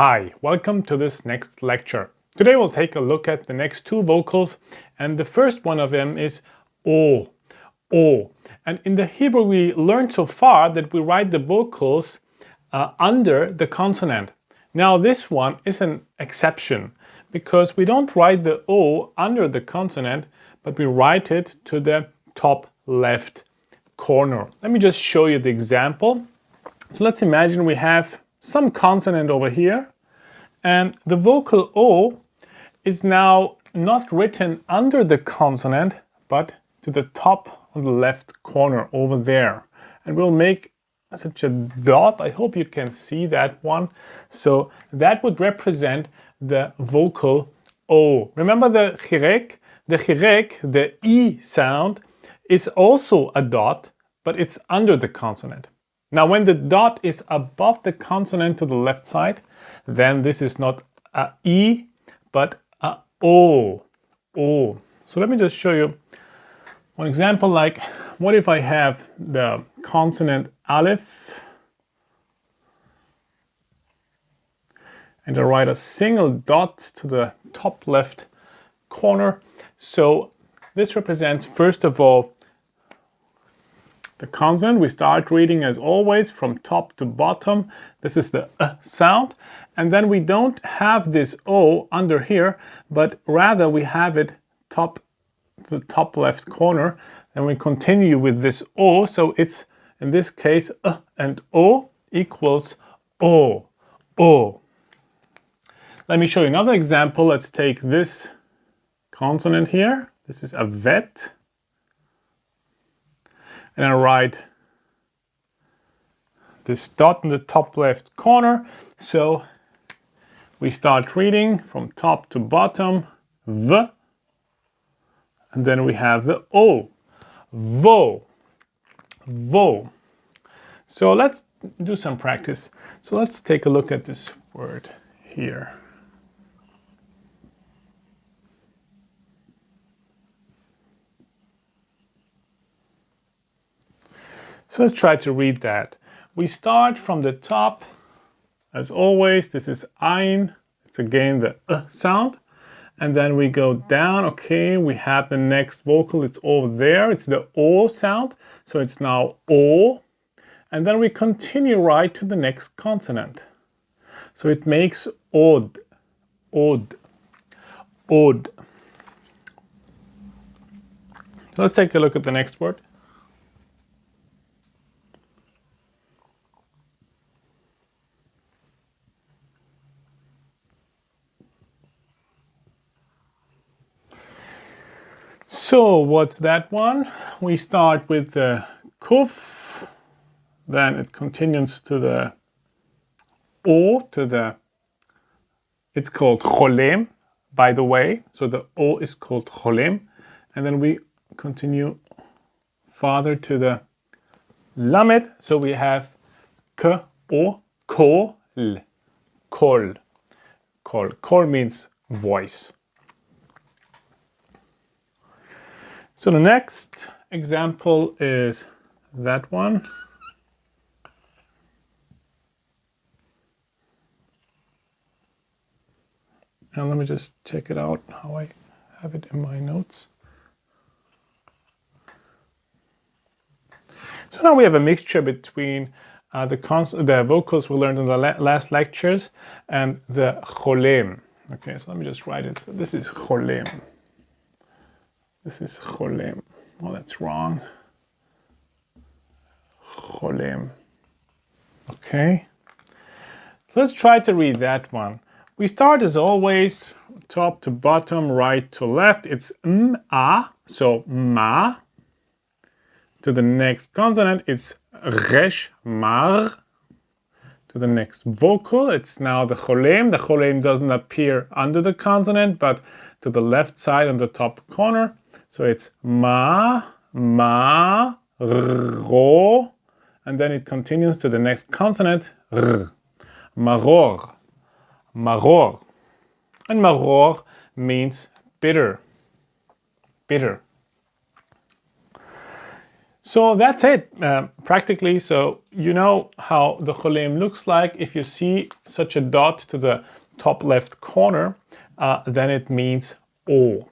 Hi, welcome to this next lecture. Today we'll take a look at the next two vocals, and the first one of them is O. O. And in the Hebrew we learned so far that we write the vocals under the consonant. Now this one is an exception because we don't write the O under the consonant, but we write it to the top left corner. Let me just show you the example. So let's imagine we have some consonant over here, and the vocal O is now not written under the consonant, but to the top of the left corner over there. And we'll make such a dot. I hope you can see that one. So that would represent the vocal O. Remember the chirek? The chirek, the E sound, is also a dot, but it's under the consonant. Now when the dot is above the consonant to the left side, then this is not a E, but a O. O. So let me just show you one example, like what if I have the consonant Aleph and I write a single dot to the top left corner. So this represents, first of all, the consonant. We start reading as always from top to bottom. This is the sound. And then we don't have this O under here, but rather we have it to the top left corner. And we continue with this O. So it's, in this case, and O equals O. O. Let me show you another example. Let's take this consonant here. This is a vet. And I write this dot in the top left corner. So we start reading from top to bottom, V, and then we have the O, vo, vo. So let's do some practice. So let's take a look at this word here. So let's try to read that. We start from the top, as always. This is ein. It's again the sound. And then we go down. Okay, we have the next vocal. It's over there. It's the O sound. So it's now O. And then we continue right to the next consonant. So it makes od, od, od. So let's take a look at the next word. So what's that one? We start with the kuf, then it continues to the O, it's called Kholem, by the way. So the O is called Kholem. And then we continue farther to the lamed. So we have k, o, kol, kol, kol. Kol means voice. So the next example is that one. Now let me just check it out, how I have it in my notes. So now we have a mixture between the vocals we learned in the last lectures and the Kholem. Okay, so let me just write it. So this is Kholem. This is Kholem. Oh, that's wrong. Kholem. Okay. Let's try to read that one. We start as always, top to bottom, right to left. It's m-a, so ma. To the next consonant, it's resh, mar. To the next vocal, it's now the Kholem. The Kholem doesn't appear under the consonant, but to the left side on the top corner. So it's ma, ma, ro, and then it continues to the next consonant, r. Maror, maror. And maror means bitter, bitter. So that's it, practically. So you know how the Kholem looks like. If you see such a dot to the top left corner, then it means O.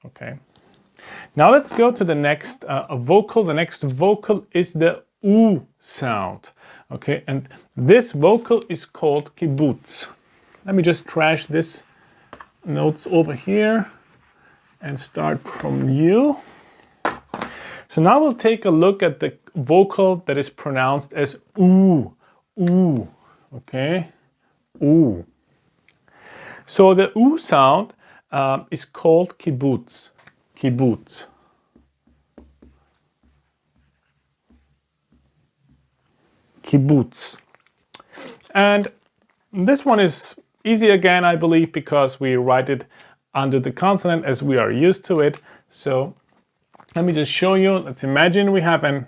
Okay. Now let's go to the next vocal. The next vocal is the U sound. Okay, and this vocal is called Kibbuts. Let me just trash this notes over here and start from U. So now we'll take a look at the vocal that is pronounced as oo, oo, okay, oo. So the oo sound is called kibbutz, kibbutz. Kibbutz. And this one is easy again, I believe, because we write it under the consonant as we are used to it. So let me just show you. Let's imagine we have a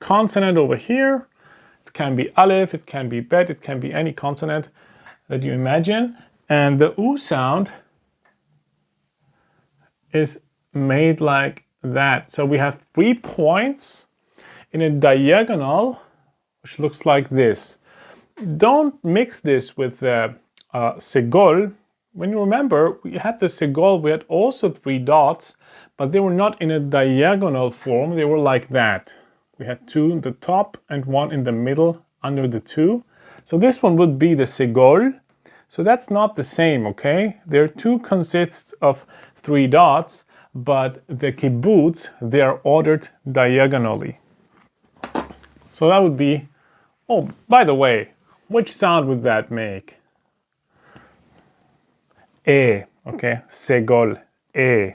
consonant over here. It can be aleph, it can be bet, it can be any consonant that you imagine. And the oo sound is made like that. So we have 3 points in a diagonal, which looks like this. Don't mix this with the segol. When you remember, we had the segol, we had also 3 dots, but they were not in a diagonal form, they were like that. We had 2 in the top and 1 in the middle under the 2. So this one would be the segol. So that's not the same, okay? There 2 consists of 3 dots, but the kibbutz, they are ordered diagonally. So that would be, oh, by the way, which sound would that make? E, okay? Segol, E.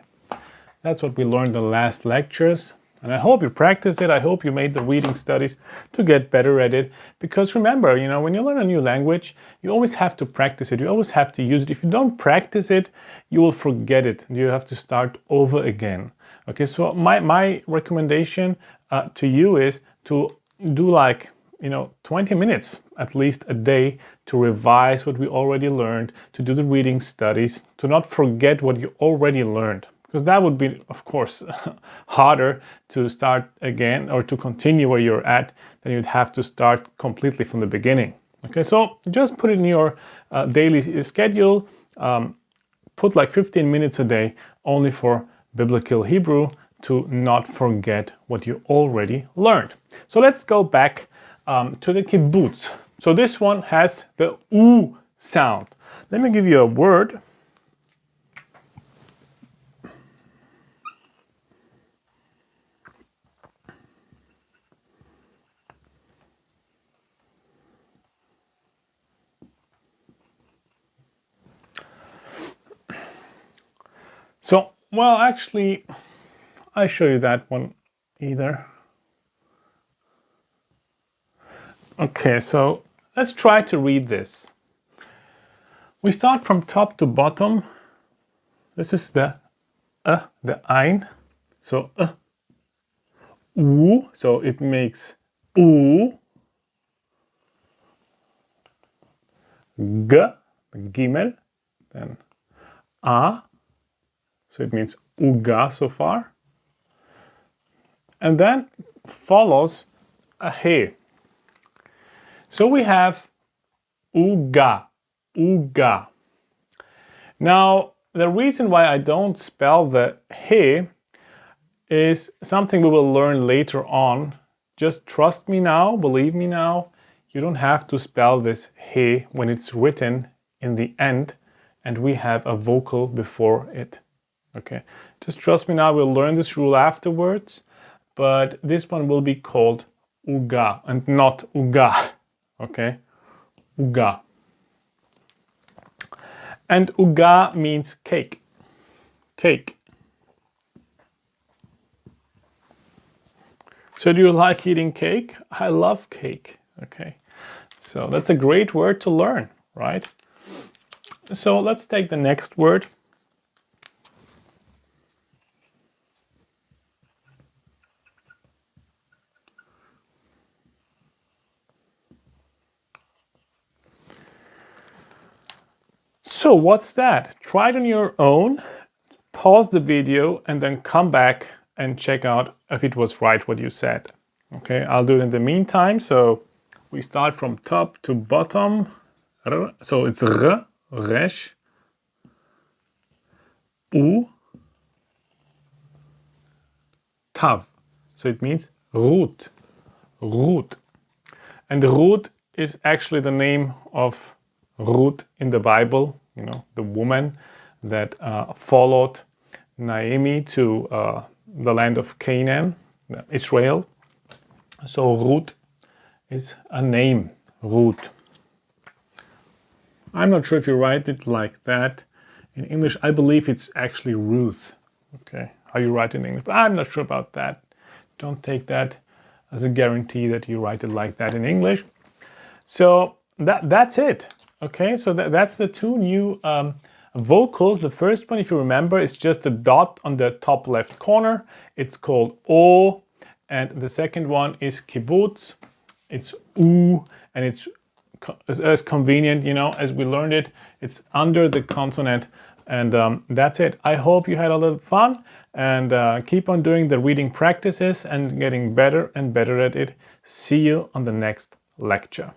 That's what we learned in the last lectures. And I hope you practice it. I hope you made the reading studies to get better at it. Because remember, you know, when you learn a new language, you always have to practice it. You always have to use it. If you don't practice it, you will forget it. You have to start over again. Okay, so my recommendation to you is to do like, 20 minutes at least a day to revise what we already learned, to do the reading studies, to not forget what you already learned. Because that would be, of course, harder to start again or to continue where you're at, then you'd have to start completely from the beginning. Okay, so just put it in your daily schedule, put like 15 minutes a day only for biblical Hebrew to not forget what you already learned. So let's go back to the kibbutz. So this one has the U sound. Let me give you a word. So, well, actually, I show you that one either. Okay, so let's try to read this. We start from top to bottom. This is the ein. So u, so it makes u. G, gimel, then a. So it means uga so far. And then follows a he. So we have uga, uga. Now, the reason why I don't spell the he is something we will learn later on. Just trust me now, believe me now. You don't have to spell this he when it's written in the end and we have a vocal before it. Okay, just trust me now, we'll learn this rule afterwards, but this one will be called uga and not uga, okay, uga. And uga means cake, cake. So do you like eating cake? I love cake, okay. So that's a great word to learn, right? So let's take the next word. So what's that? Try it on your own, pause the video, and then come back and check out if it was right what you said. Okay, I'll do it in the meantime. So we start from top to bottom. So it's r, resh, u, tav. So it means Ruth, Ruth. And Ruth is actually the name of Ruth in the Bible, you know, the woman that followed Naomi to the land of Canaan, Israel. So Ruth is a name, Ruth. I'm not sure if you write it like that in English. I believe it's actually Ruth. Okay, how you write it in English, but I'm not sure about that. Don't take that as a guarantee that you write it like that in English. So that's it. Okay, so that's the two new vocals. The first one, if you remember, is just a dot on the top left corner. It's called O. And the second one is Kibbuts. It's U, and it's as convenient, you know, as we learned it. It's under the consonant. And that's it. I hope you had a little fun, and keep on doing the reading practices and getting better and better at it. See you on the next lecture.